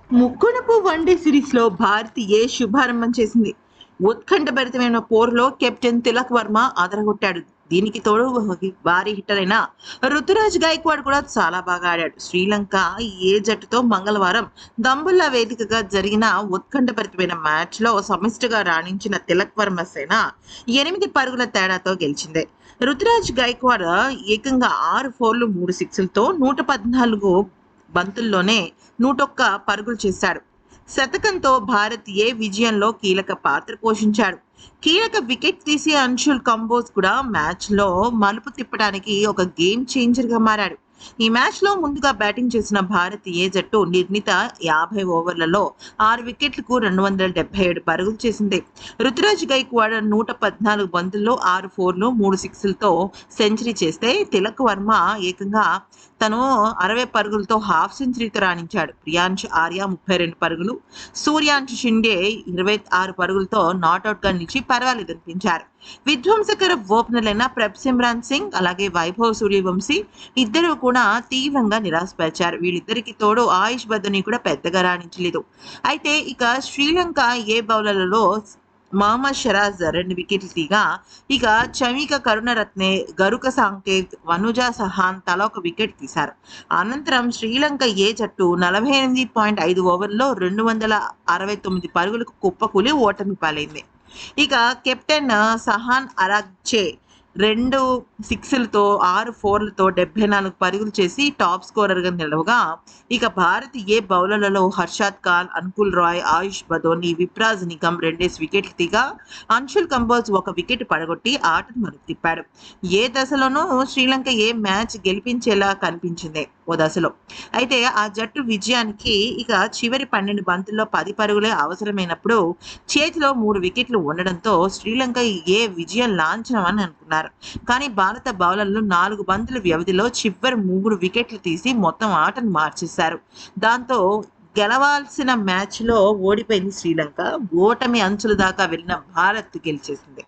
ముక్కోనపు one day సిరీస్లో భారత్ శుభారంభం చేసింది. ఉత్కంఠభరితమైన పోరులో కెప్టెన్ తిలక్ వర్మ అదరగొట్టాడు. దీనికి తోడు భారీ హిట్టర్ అయిన రుతురాజ్ గైక్వాడ్ కూడా చాలా బాగా ఆడాడు. శ్రీలంక జట్టుతో మంగళవారం దంబుల్లా వేదికగా జరిగిన ఉత్కంఠభరితమైన మ్యాచ్లో సమిష్టిగా రాణించిన తిలక్ వర్మ సేన 8 పరుగుల తేడాతో గెలిచింది. రుతురాజ్ గైక్వాడ్ ఏకంగా 6 ఫోర్లు 3 సిక్స్లతో 114 బంతుల్లోనే 101 పరుగులు చేశాడు. శతకంతో భారత్ విజయంలో కీలక పాత్ర పోషించాడు. కీలక వికెట్ తీసి అంశుల్ కంబోజ్ కూడా మ్యాచ్లో మలుపు తిప్పడానికి ఒక గేమ్ చేంజర్గా మారాడు. ఈ మ్యాచ్లో ముందుగా బ్యాటింగ్ చేసిన భారత్ జట్టు నిర్ణీత 50 ఓవర్లలో 6 వికెట్లకు 277 పరుగులు చేసింది. రుతురాజ్ గైక్వాడ్ 114 బంతుల్లో 6 ఫోర్లు 3 సిక్స్లతో సెంచరీ చేస్తే తిలక్ వర్మ ఏకంగా తను 60 పరుగులతో హాఫ్ సెంచరీతో రాణించాడు. ప్రియాంశ్ ఆర్య 32 పరుగులు, సూర్యాంశ్ షిండే 26 పరుగులతో నాట్అవుట్గా నిలిచి పర్వాలేదనిపించారు. విధ్వంసకర ఓపెనర్లైన ప్రభ్ సిమ్రాన్ సింగ్ అలాగే వైభవ్ సూర్యవంశీ ఇద్దరు కూడా తీవ్రంగా నిరాశపరిచారు. వీళ్ళిద్దరికి తోడు ఆయుష్ బదోని కూడా పెద్దగా రాణించలేదు. అయితే ఇక శ్రీలంక బౌలర్లలో మహమ్మద్ షరాజ్ 2 వికెట్లు తీగా, ఇక చమీక కరుణరత్నే, గరుక సాంకేత్, వనుజా సహాన్ తలా ఒక వికెట్ తీశారు. అనంతరం శ్రీలంక జట్టు 48.5 ఓవర్లలో 269 పరుగులకు కుప్పకూలి ఓటమి పాలైంది. ఇక కెప్టెన్ సహాన్ అరాగ్చే 2 సిక్స్లతో 6 ఫోర్లతో 74 పరుగులు చేసి టాప్ స్కోరర్గా నిలవగా, ఇక భారత్ బౌలర్లలో హర్షాద్ ఖాన్, అనుకుల్ రాయ్, ఆయుష్ బదోని, విప్రాజ్ నిగమ్ 2 వికెట్లు తీగా, అంశుల్ కంబోజ్ 1 వికెట్ పడగొట్టి ఆటను మలుపు తిప్పాడు. దశలోనూ శ్రీలంక మ్యాచ్ గెలిపించేలా కనిపించింది ఓ దశలో. అయితే ఆ జట్టు విజయానికి ఇక చివరి 12 బంతుల్లో 10 పరుగులే అవసరమైనప్పుడు చేతిలో 3 వికెట్లు ఉండడంతో శ్రీలంక విజయం లాంఛనం అని అనుకున్నారు. కానీ భారత బౌలర్లు 4 బంతుల వ్యవధిలో చివరి 3 వికెట్లు తీసి మొత్తం ఆటను మార్చేశారు. దాంతో గెలవాల్సిన మ్యాచ్లో ఓడిపోయింది శ్రీలంక. ఓటమి అంచుల దాకా వెళ్ళిన భారత్ గెలిచేసింది.